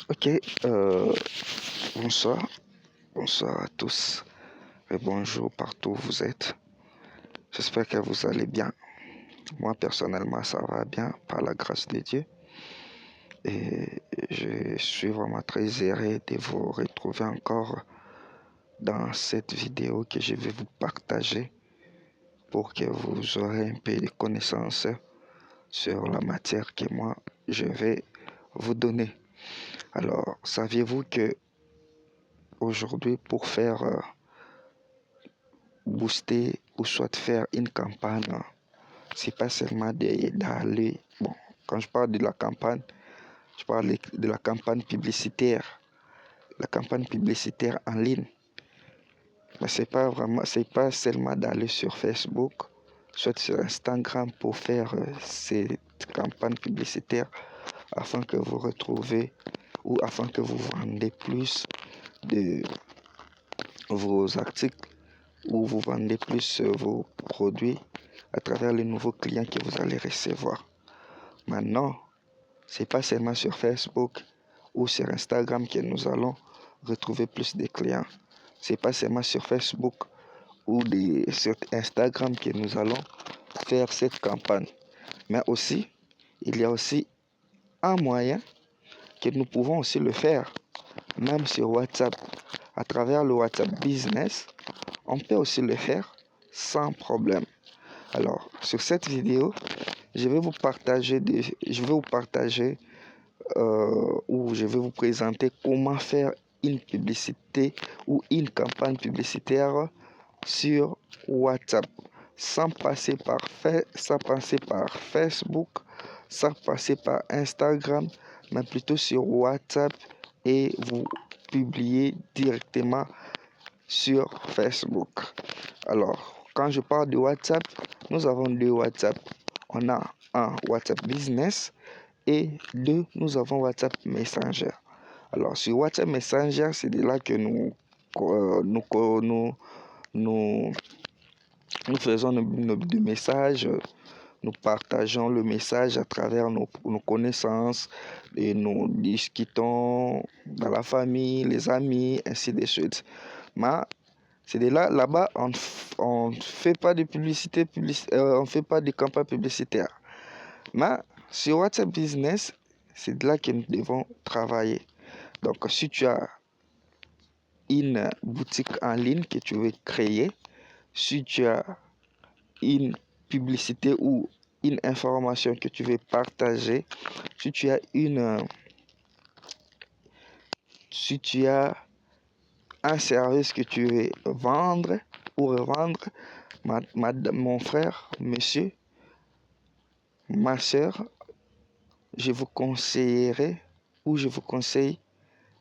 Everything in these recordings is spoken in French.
Ok, bonsoir, bonsoir à tous et bonjour partout où vous êtes. J'espère que vous allez bien. Moi personnellement ça va bien par la grâce de Dieu et je suis vraiment très heureux de vous retrouver encore dans cette vidéo que je vais vous partager pour que vous aurez un peu de connaissances sur la matière que moi je vais vous donner. Alors, saviez-vous que aujourd'hui pour faire booster ou soit faire une campagne, c'est pas seulement d'aller. Bon, quand je parle de la campagne, je parle de la campagne publicitaire. La campagne publicitaire en ligne. Mais c'est pas seulement d'aller sur Facebook, soit sur Instagram pour faire cette campagne publicitaire afin que vous retrouvez ou afin que vous vendez plus de vos articles ou vous vendez plus vos produits à travers les nouveaux clients que vous allez recevoir. Maintenant, c'est pas seulement sur Facebook ou sur Instagram que nous allons retrouver plus de clients. C'est pas seulement sur Facebook ou sur Instagram que nous allons faire cette campagne. Mais aussi, il y a aussi un moyen que nous pouvons aussi le faire, même sur WhatsApp. À travers le WhatsApp Business, on peut aussi le faire sans problème. Alors, sur cette vidéo, je vais vous partager ou je vais vous présenter comment faire une publicité ou une campagne publicitaire sur WhatsApp sans passer par Facebook, sans passer par Instagram, mais plutôt sur WhatsApp et vous publier directement sur Facebook. Alors, quand je parle de WhatsApp, nous avons deux WhatsApp. On a un WhatsApp Business et deux, nous avons WhatsApp Messenger. Alors, sur WhatsApp Messenger, c'est de là que nous faisons nos messages, nous partageons le message à travers nos connaissances et nous discutons dans la famille, les amis, ainsi de suite. Mais c'est de là-bas, on fait pas de publicité, on fait pas de campagne publicitaire. Mais sur WhatsApp Business, c'est de là que nous devons travailler. Donc, si tu as une boutique en ligne que tu veux créer, si tu as une publicité ou une information que tu veux partager, si tu as un service que tu veux vendre ou revendre, mon frère, monsieur, ma soeur, je vous conseillerais ou je vous conseille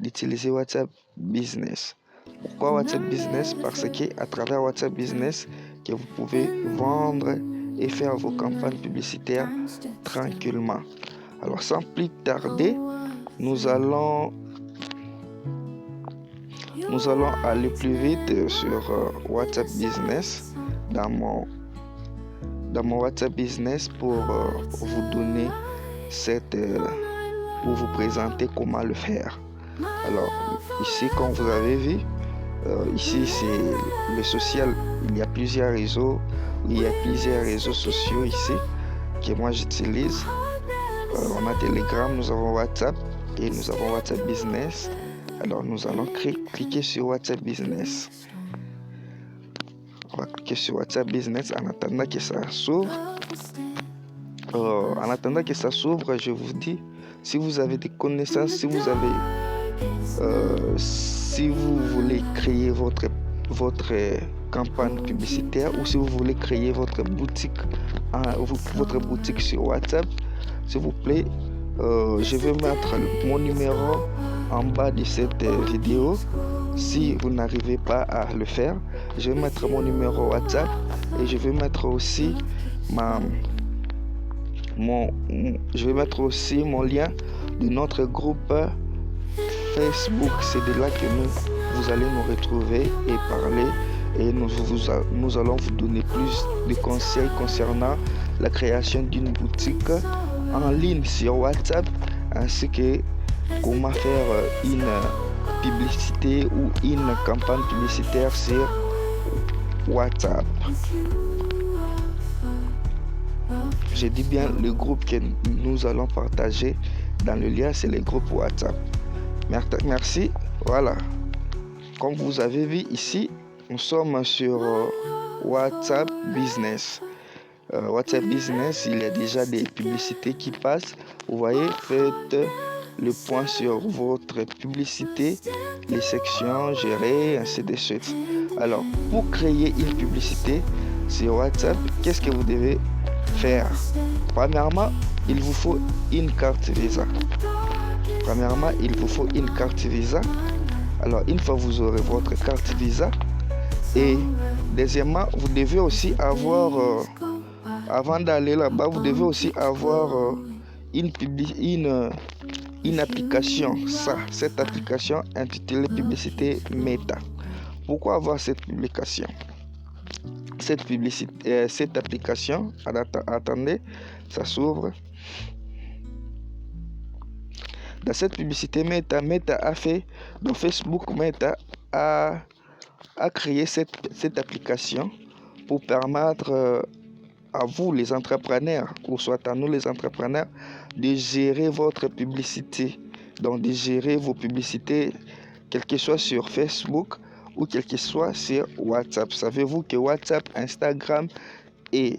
d'utiliser WhatsApp Business. Pourquoi WhatsApp Business? Parce que à travers WhatsApp Business, que vous pouvez vendre et faire vos campagnes publicitaires tranquillement. Alors sans plus tarder, nous allons aller plus vite sur WhatsApp Business dans mon WhatsApp Business pour vous donner pour vous présenter comment le faire. Alors ici, comme vous avez vu, ici c'est le social. Il y a plusieurs réseaux sociaux ici que moi j'utilise. On a Telegram, nous avons WhatsApp et nous avons WhatsApp Business. Alors nous allons cliquer sur WhatsApp Business. On va cliquer sur WhatsApp Business en attendant que ça s'ouvre. Je vous dis, si vous avez des connaissances, si vous voulez créer votre campagne publicitaire ou si vous voulez créer votre boutique sur WhatsApp, s'il vous plaît, je vais mettre mon numéro en bas de cette vidéo. Si vous n'arrivez pas à le faire, je vais mettre mon numéro WhatsApp et je vais mettre aussi mon lien de notre groupe Facebook. C'est de là que vous allez nous retrouver et parler et nous allons vous donner plus de conseils concernant la création d'une boutique en ligne sur WhatsApp ainsi que comment faire une publicité ou une campagne publicitaire sur WhatsApp. Je dis bien le groupe que nous allons partager dans le lien, c'est le groupe WhatsApp. Merci. Voilà. Comme vous avez vu ici, nous sommes sur WhatsApp Business. WhatsApp Business, il y a déjà des publicités qui passent. Vous voyez, faites le point sur votre publicité, les sections, gérer, ainsi de suite. Alors, pour créer une publicité sur WhatsApp, qu'est-ce que vous devez faire? Premièrement, il vous faut une carte Visa. Alors, une fois que vous aurez votre carte Visa, et deuxièmement, vous devez aussi avoir, avant d'aller là-bas, vous devez aussi avoir une application. Cette application intitulée Publicité Meta. Pourquoi avoir cette application? Cette application, attendez, ça s'ouvre. Dans cette publicité Meta a fait, donc Facebook Meta a créé cette application pour permettre à vous les entrepreneurs, ou soit à nous les entrepreneurs, de gérer votre publicité. Donc de gérer vos publicités, quel que soit sur Facebook ou quel que soit sur WhatsApp. Savez-vous que WhatsApp, Instagram et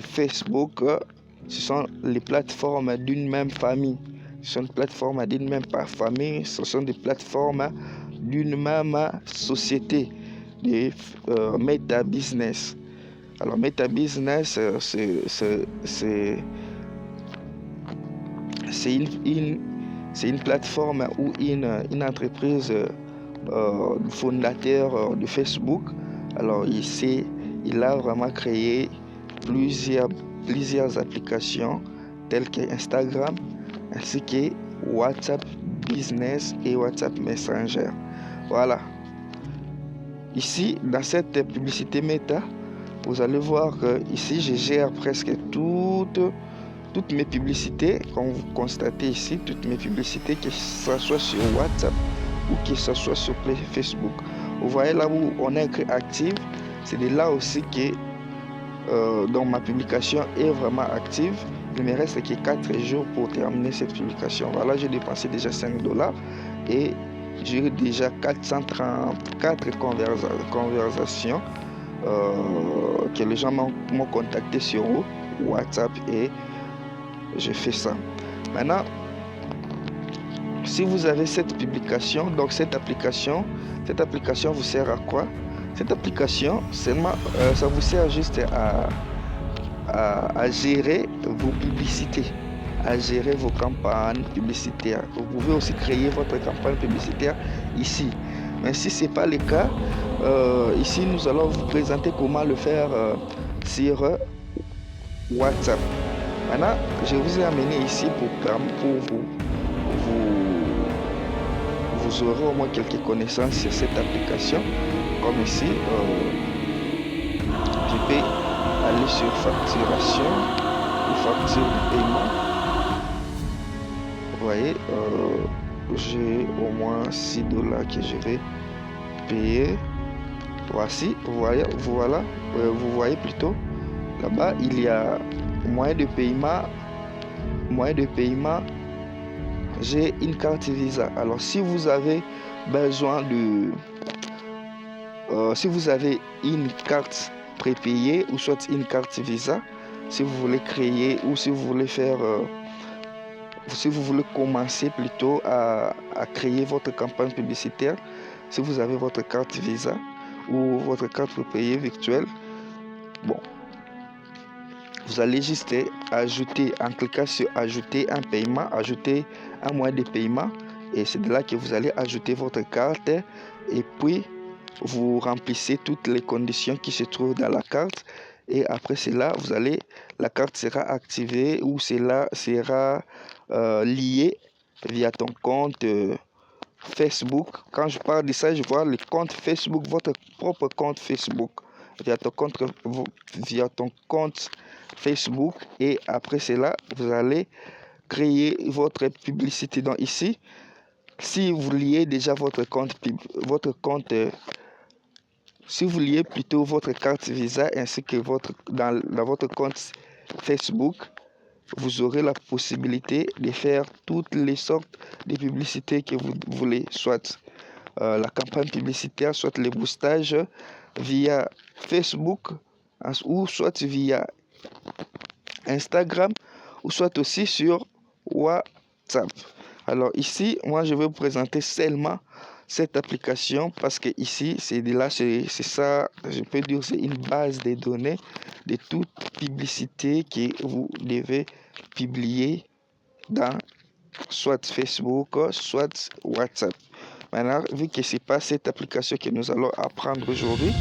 Facebook, ce sont les plateformes d'une même famille. Ce sont des plateformes d'une même famille, ce sont des plateformes d'une même société, de Meta Business. Alors Meta Business, c'est une plateforme ou une entreprise fondateur de Facebook. Alors il a vraiment créé plusieurs applications telles que Instagram ainsi que WhatsApp Business et WhatsApp Messenger. Voilà. Ici, dans cette publicité Meta, vous allez voir que ici, je gère presque toutes mes publicités. Comme vous constatez ici, toutes mes publicités, que ce soit sur WhatsApp ou que ce soit sur Facebook. Vous voyez là où on est écrit active, c'est de là aussi que donc ma publication est vraiment active. Il me reste que 4 jours pour terminer cette publication. Voilà, j'ai dépensé déjà $5 et j'ai déjà 434 conversations que les gens m'ont contacté sur WhatsApp et j'ai fait ça. Maintenant, si vous avez cette publication, donc cette application vous sert à quoi? Cette application, seulement, ça vous sert juste à gérer vos publicités, à gérer vos campagnes publicitaires. Vous pouvez aussi créer votre campagne publicitaire ici. Mais si ce n'est pas le cas, ici nous allons vous présenter comment le faire sur WhatsApp. Maintenant, je vous ai amené ici pour vous aurez au moins quelques connaissances sur cette application. Comme ici, je peux aller sur facturation ou facture de paiement. Vous voyez, j'ai au moins $6 que je vais payer. Voici, vous voyez plutôt là-bas, il y a moyen de paiement. J'ai une carte Visa. Alors si vous avez besoin si vous avez une carte prépayée ou soit une carte Visa, si vous voulez créer ou si vous voulez faire si vous voulez commencer plutôt à créer votre campagne publicitaire, si vous avez votre carte Visa ou votre carte prépayée virtuelle, bon, vous allez juste ajouter, en cliquant sur ajouter un paiement, ajouter un moyen de paiement, et c'est de là que vous allez ajouter votre carte et puis vous remplissez toutes les conditions qui se trouvent dans la carte, et après cela la carte sera activée ou cela sera lié via ton compte Facebook. Quand je parle de ça, je vois le compte Facebook, votre propre compte Facebook, via ton compte Facebook, et après cela vous allez créer votre publicité. Donc ici, si vous liez déjà votre compte, si vous liez plutôt votre carte Visa ainsi que dans votre compte Facebook, vous aurez la possibilité de faire toutes les sortes de publicités que vous voulez, soit la campagne publicitaire, soit le boostage via Facebook, ou soit via Instagram, ou soit aussi sur WhatsApp. Alors ici, moi je vais vous présenter seulement cette application parce que ici, c'est ça, je peux dire, c'est une base de données de toute publicité que vous devez publier dans soit Facebook, soit WhatsApp. Maintenant, vu que ce n'est pas cette application que nous allons apprendre aujourd'hui,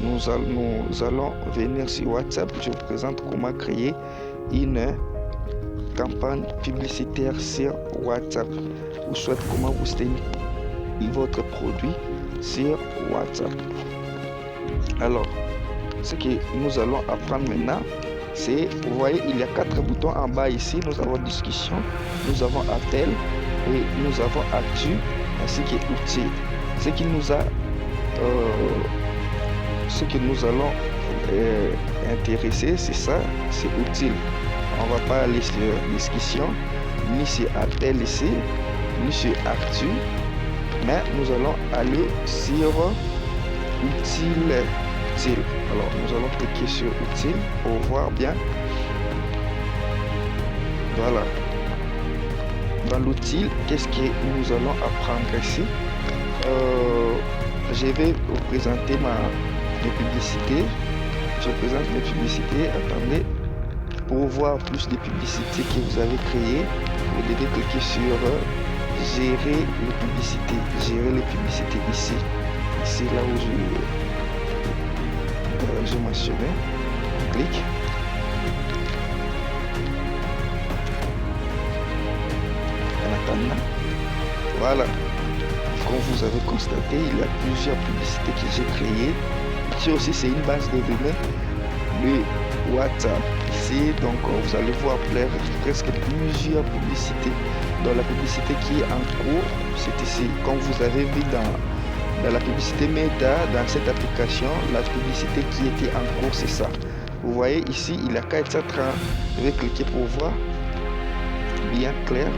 nous allons venir sur WhatsApp. Je vous présente comment créer une campagne publicitaire sur WhatsApp, ou soit comment booster votre produit sur WhatsApp. Alors, ce que nous allons apprendre maintenant, c'est, vous voyez, il y a 4 boutons en bas ici. Nous avons discussion, nous avons appel et nous avons actu, ainsi que outils. Ce que nous allons intéresser, c'est ça, c'est utile. On va pas aller sur discussion, ni sur appel ici, ni sur actu, mais nous allons aller sur utile. Alors nous allons cliquer sur utile pour voir bien. Voilà. Dans l'outil, qu'est-ce que nous allons apprendre ici? Je vais vous présenter mes publicités. Je présente mes publicités. Attendez. Pour voir plus de publicités que vous avez créées, vous devez cliquer sur gérer les publicités. Gérer les publicités ici. Ici là où je mentionnais. On clique. En attendant. Voilà. Comme vous avez constaté, il y a plusieurs publicités que j'ai créées. Ici aussi, c'est une base de données de WhatsApp. Ici, donc, vous allez voir presque plusieurs publicités. Dans la publicité qui est en cours, c'est ici. Comme vous avez vu dans la publicité Meta, dans cette application, la publicité qui était en cours, c'est ça. Vous voyez ici, il y a 430. Je vais cliquer pour voir. Bien clair.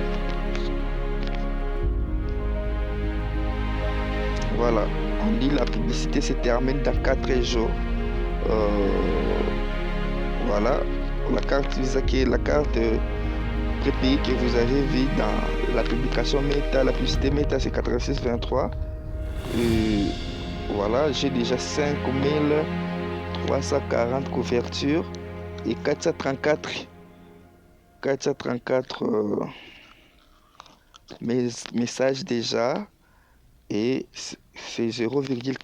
Voilà, on dit la publicité se termine dans 4 jours. Voilà, la carte Visa qui est la carte prépayée que vous avez vue dans la publication Meta. La publicité Meta, c'est 8623. Voilà, j'ai déjà 5340 couvertures et 434 messages déjà. Et c'est 0,1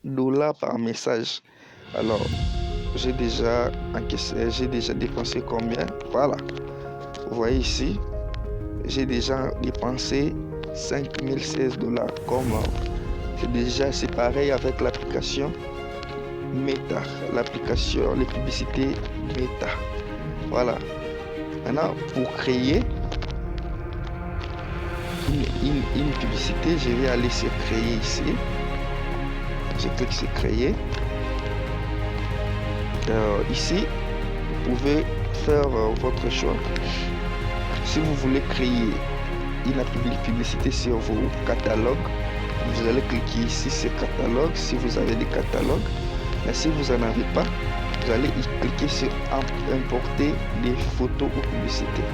$ par message. Alors, j'ai déjà dépensé combien? Voilà. Vous voyez ici, j'ai déjà dépensé 5016 $. Comme c'est pareil avec l'application Meta, l'application, les publicités Meta. Voilà. Maintenant, pour créer une publicité, je vais aller sur créer ici. Je clique sur créer. Ici, vous pouvez faire votre choix. Si vous voulez créer une publicité sur vos catalogues, vous allez cliquer ici sur catalogue si vous avez des catalogues. Mais si vous n'en avez pas, vous allez cliquer sur importer des photos ou publicités.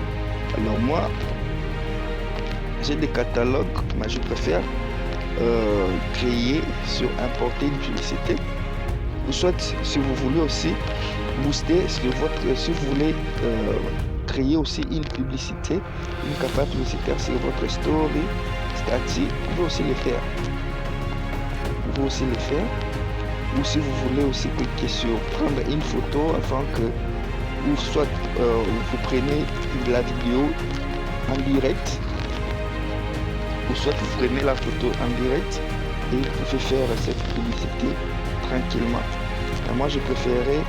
Alors moi, j'ai des catalogues, mais je préfère créer sur importer une publicité. Ou soit si vous voulez aussi booster sur si vous voulez créer aussi une publicité, une campagne publicitaire sur votre story, statut, vous pouvez aussi le faire. Vous pouvez aussi le faire. Ou si vous voulez aussi cliquer sur prendre une photo afin que, ou soit vous prenez la vidéo en direct, ou soit vous prenez la photo en direct et vous pouvez faire cette publicité tranquillement. Et moi je préférais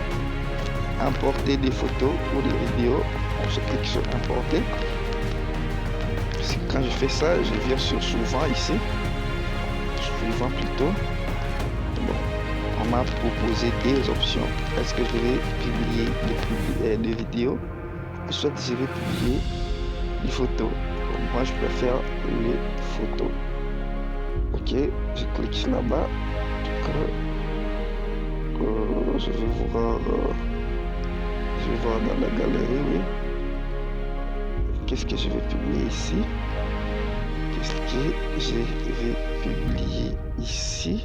importer des photos ou des vidéos je clique sur importer. Quand je fais ça, je viens sur suivant ici. Suivant plutôt. Bon, on m'a proposé des options. Est-ce que je vais publier des vidéos, soit je vais publier des photos. Moi, je préfère les photos. Ok, je clique là-bas. Je vais voir dans la galerie, oui. Qu'est-ce que je vais publier ici? Qu'est-ce que je vais publier ici?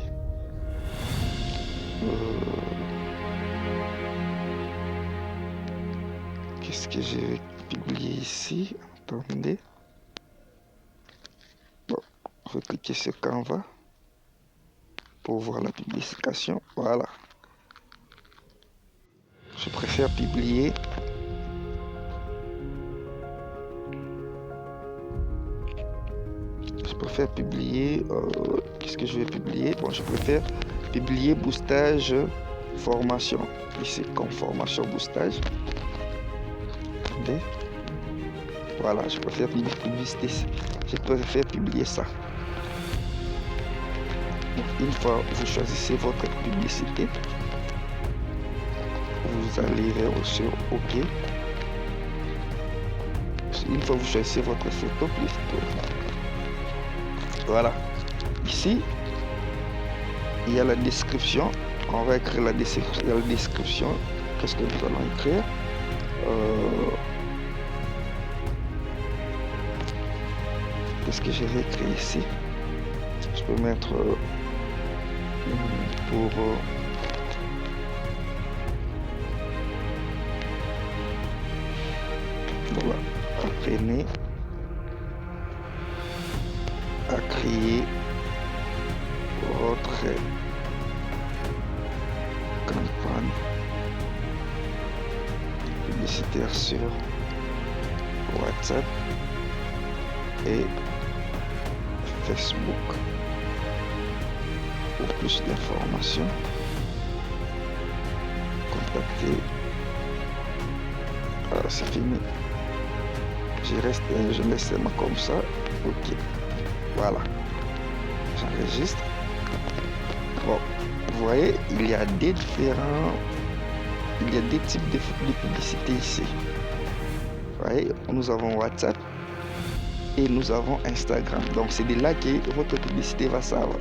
Qu'est-ce que je vais publier ici? Attendez. Bon, je vais cliquer sur Canva pour voir la publication. Voilà. Je préfère publier qu'est-ce que je vais publier? Bon, je préfère publier boostage formation. Ici, comme formation boostage. Attendez. Voilà, je préfère publier ça. Donc, une fois vous choisissez votre publicité, vous allez sur OK. Une fois vous choisissez votre photo, voilà. Ici, il y a la description. On va écrire la description. Qu'est-ce que nous allons écrire? Qu'est-ce que je vais écrire ici? Je peux mettre pour voilà, apprenez à créer votre campagne publicitaire sur WhatsApp et Facebook. Pour plus d'informations, contactez. C'est fini. Je laisse seulement comme ça. Ok. Voilà. J'enregistre. Bon, vous voyez, il y a des types de publicité ici. Vous voyez, nous avons WhatsApp et nous avons Instagram. Donc c'est de là que votre publicité va savoir.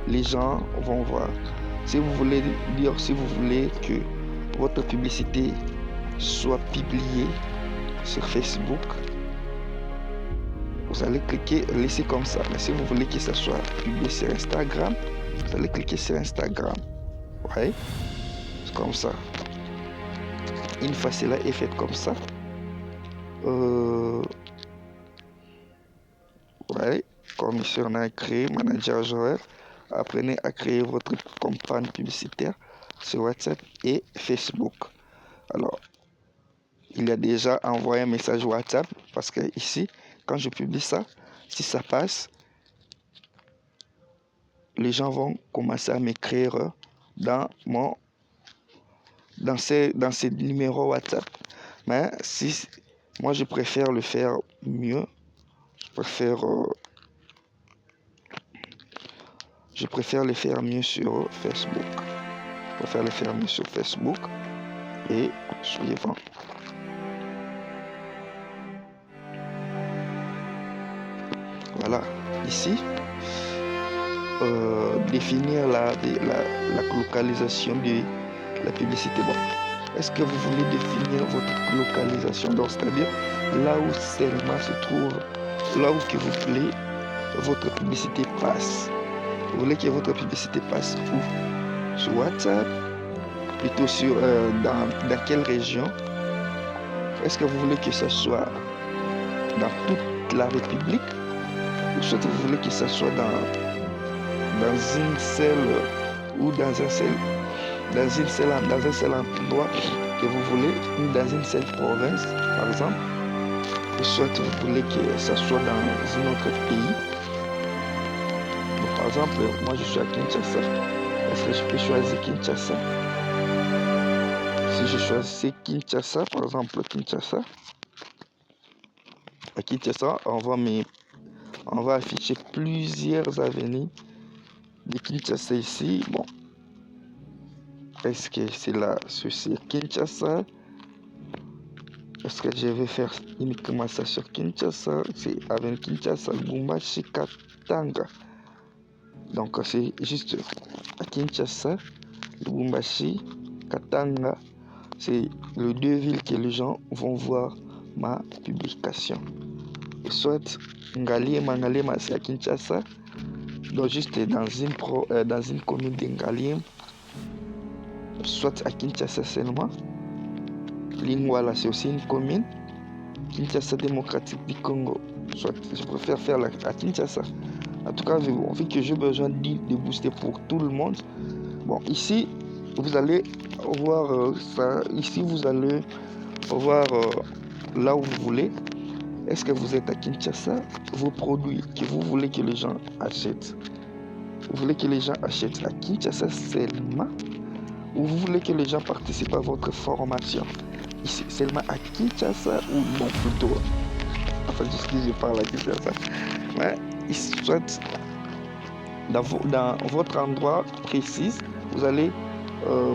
Les gens vont voir. Si vous voulez que votre publicité soit publiée sur Facebook, vous allez laisser comme ça. Mais si vous voulez que ça soit publié sur Instagram, vous allez cliquer sur Instagram. Ouais, c'est comme ça. Une fois cela est fait comme ça, ouais, comme ici on a écrit Manager Joël, apprenez à créer votre campagne publicitaire sur WhatsApp et Facebook. Alors, il a déjà envoyé un message WhatsApp parce que ici, quand je publie ça, si ça passe, les gens vont commencer à m'écrire dans ces numéros WhatsApp. Mais si moi je préfère le faire mieux, je préfère le faire mieux sur Facebook. Et suivant. Voilà, ici, définir la localisation de la publicité. Bon, est-ce que vous voulez définir votre localisation? Donc, c'est-à-dire là où seulement se trouve, là où que vous voulez votre publicité passe. Vous voulez que votre publicité passe où? Sur WhatsApp? Plutôt sur dans quelle région? Est-ce que vous voulez que ce soit dans toute la République? Ou soit vous voulez que ce soit dans une seule ou dans un seul endroit que vous voulez, ou dans une seule province, par exemple? Ou soit vous voulez que ça soit dans un autre pays? Donc, par exemple, moi je suis à Kinshasa. Est-ce que je peux choisir Kinshasa? Si si je choisis Kinshasa, par exemple, Kinshasa, à Kinshasa, on va afficher plusieurs avenues de Kinshasa ici. Bon, est-ce que c'est là, ceci Kinshasa? Est-ce que je vais faire uniquement ça sur Kinshasa? C'est avec Kinshasa, Lubumbashi, Katanga. Donc c'est juste à Kinshasa, Lubumbashi, Katanga. C'est les deux villes que les gens vont voir ma publication. Soit Ngaliema, c'est à Kinshasa. Donc juste dans une commune de Ngaliema. Soit à Kinshasa seulement. Lingwala, c'est aussi une commune. Kinshasa démocratique du Congo. Soit je préfère faire à Kinshasa. En tout cas, vu que j'ai besoin de booster pour tout le monde. Bon, ici, vous allez voir ça. Ici, vous allez voir là où vous voulez. Est-ce que vous êtes à Kinshasa? Vos produits que vous voulez que les gens achètent. Vous voulez que les gens achètent à Kinshasa seulement? Ou vous voulez que les gens participent à votre formation? Ici, seulement à Kinshasa ou non plutôt? Enfin, juste que je parle à Kinshasa. Ouais, soit dans votre endroit précis, vous allez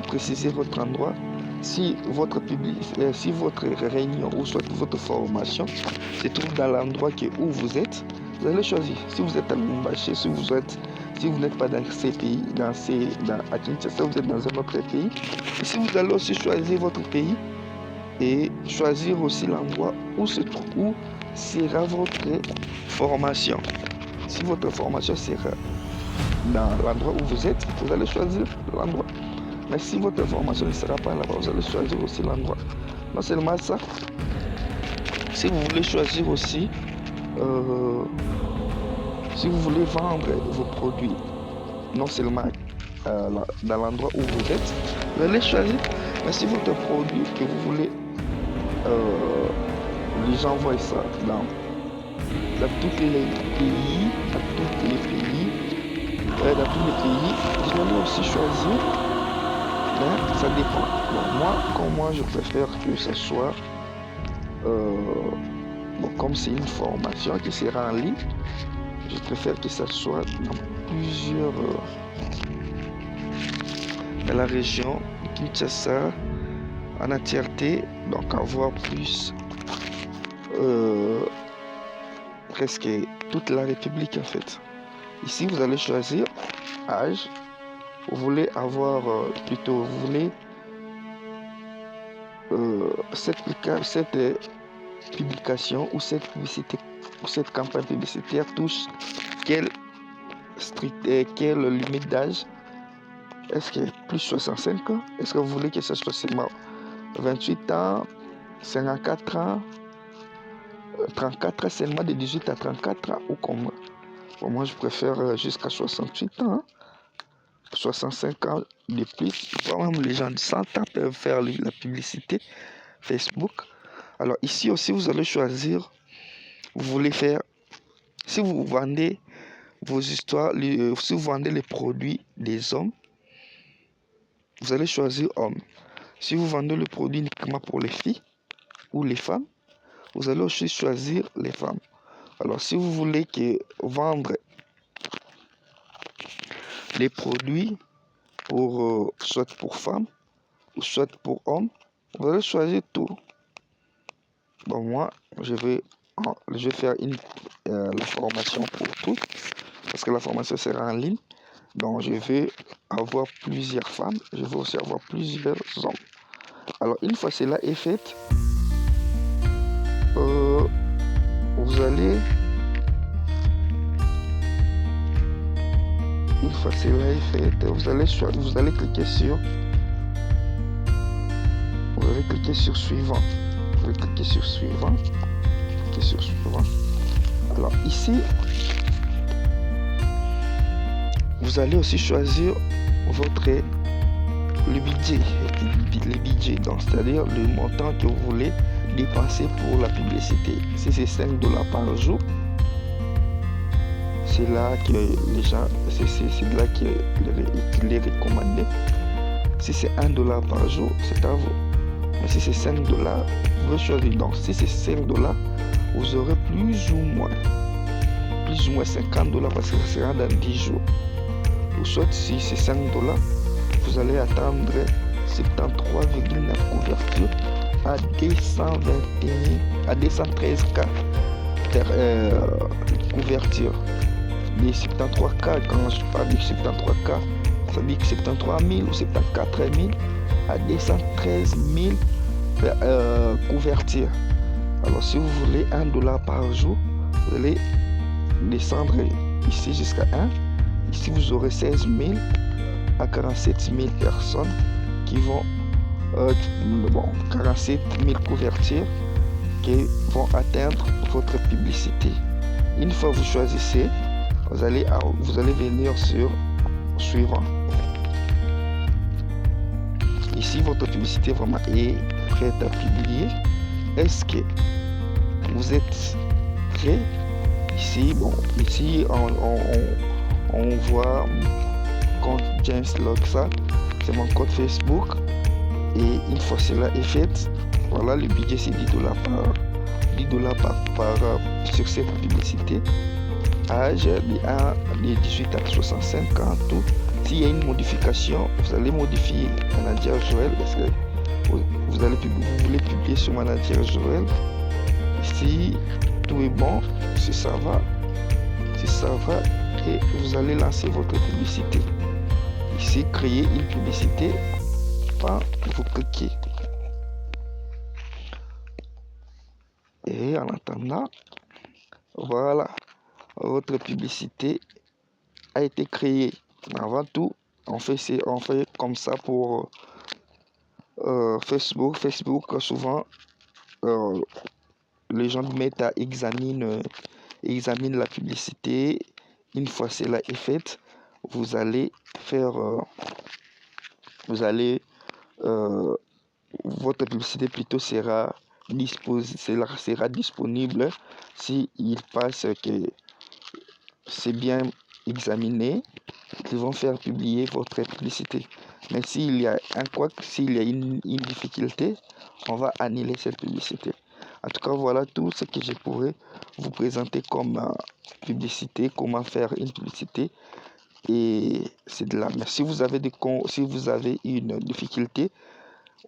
préciser votre endroit. Si votre réunion ou soit votre formation se trouve dans l'endroit où vous êtes, vous allez choisir. Si vous êtes à Lubumbashi, si vous n'êtes pas dans ces pays, à Kinshasa, vous êtes dans un autre pays. Et si vous allez aussi choisir votre pays et choisir aussi l'endroit où sera votre formation. Si votre formation sera dans l'endroit où vous êtes, vous allez choisir l'endroit. Mais si votre formation ne sera pas là-bas, vous allez choisir aussi l'endroit. Non seulement ça, si vous voulez choisir aussi, si vous voulez vendre vos produits, non seulement dans l'endroit où vous êtes, vous allez choisir. Mais si votre produit que vous voulez, les gens voient ça dans tous les pays, vous allez aussi choisir. Mais ça dépend. Bon, moi, je préfère que ce soit, comme c'est une formation qui sera en ligne, je préfère que ça soit dans plusieurs, dans la région de Kinshasa, en entièreté, donc avoir plus, presque toute la République en fait. Ici, vous allez choisir âge. Vous voulez avoir, vous voulez cette publication ou cette publicité ou cette campagne publicitaire touche quelle limite d'âge? Est-ce que plus 65 ans? Est-ce que vous voulez que ce soit seulement 28 ans, 54 ans, 34 ans, seulement de 18 à 34 ans ou comment? Bon, moi, je préfère jusqu'à 68 ans. 65 ans de plus, même les gens de 100 ans peuvent faire la publicité Facebook. Alors ici aussi, vous allez choisir, vous voulez faire, si vous vendez vos histoires, si vous vendez les produits des hommes, vous allez choisir homme. Si vous vendez le produit uniquement pour les filles ou les femmes, vous allez aussi choisir les femmes. Alors si vous voulez vendre les produits pour soit pour femmes ou soit pour hommes, vous allez choisir tout. Bon, moi, je vais faire la formation pour tout, parce que la formation sera en ligne. Donc, je vais avoir plusieurs femmes, je vais aussi avoir plusieurs hommes. Alors, une fois cela est fait, vous allez... Une fois cela est fait, vous allez cliquer sur suivant. Vous allez cliquer sur suivant. Alors ici, vous allez aussi choisir le budget, donc c'est-à-dire le montant que vous voulez dépenser pour la publicité. Si c'est $5 par jour, c'est là que les gens, c'est là qu'il est recommandé. Si c'est $1 par jour, c'est à vous. Mais si c'est 5 dollars, vous pouvez choisir. Donc si c'est 5 dollars, vous aurez plus ou moins 50 dollars parce que ça sera dans 10 jours. Ou soit si c'est 5 dollars, vous allez attendre 73,9 couverture à 213 cas couverture. Les 73 cas, quand je parle de 73 cas, ça veut dire 73 000 ou 74 000 à 213 000 couverture. Alors si vous voulez 1 dollar par jour, vous allez descendre ici jusqu'à 1. Ici vous aurez 16 000 à 47 000 personnes qui vont 47 000 couvertures qui vont atteindre votre publicité. Une fois que vous choisissez, vous allez venir sur suivant. Ici votre publicité vraiment est prête à publier. Est-ce que vous êtes prêt? Ici on voit compte James Loxa, c'est mon compte Facebook, et une fois cela est fait, voilà, le budget c'est 10 dollars sur cette publicité. Âge de 18 à 65 ans, tout. S'il y a une modification, vous allez modifier Manager Joël parce que vous voulez publier sur Manager Joël. Si tout est bon, si ça va, et vous allez lancer votre publicité. Ici, créer une publicité, vous cliquez. Et en attendant, voilà, votre publicité a été créée. Avant tout, on fait comme ça pour Facebook. Facebook, souvent, les gens mettent à examiner la publicité. Une fois cela est fait, vous allez faire, votre publicité plutôt sera disponible si il passe que c'est bien examiné. Ils vont faire publier votre publicité. Mais s'il y a une difficulté, on va annuler cette publicité. En tout cas, voilà tout ce que je pourrais vous présenter comme publicité, comment faire une publicité. Et c'est de là. Mais si vous avez une difficulté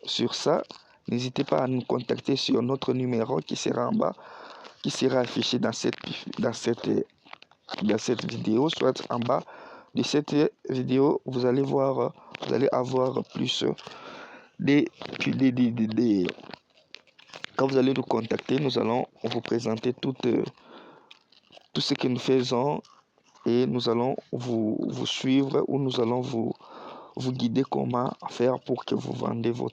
sur ça, n'hésitez pas à nous contacter sur notre numéro qui sera en bas, qui sera affiché dans cette vidéo, soit en bas de cette vidéo. Vous allez avoir plus quand vous allez nous contacter, nous allons vous présenter tout ce que nous faisons, et nous allons vous suivre, ou nous allons vous guider comment faire pour que vous vendez vos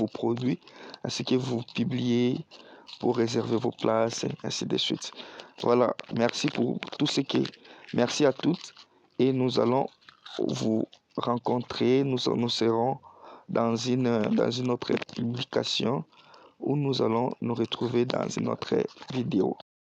produits, ainsi que vous publiez pour réserver vos places, ainsi de suite. Voilà, merci pour tout ce merci à toutes, et nous allons vous rencontrer, nous serons dans une autre publication, où nous allons nous retrouver dans une autre vidéo.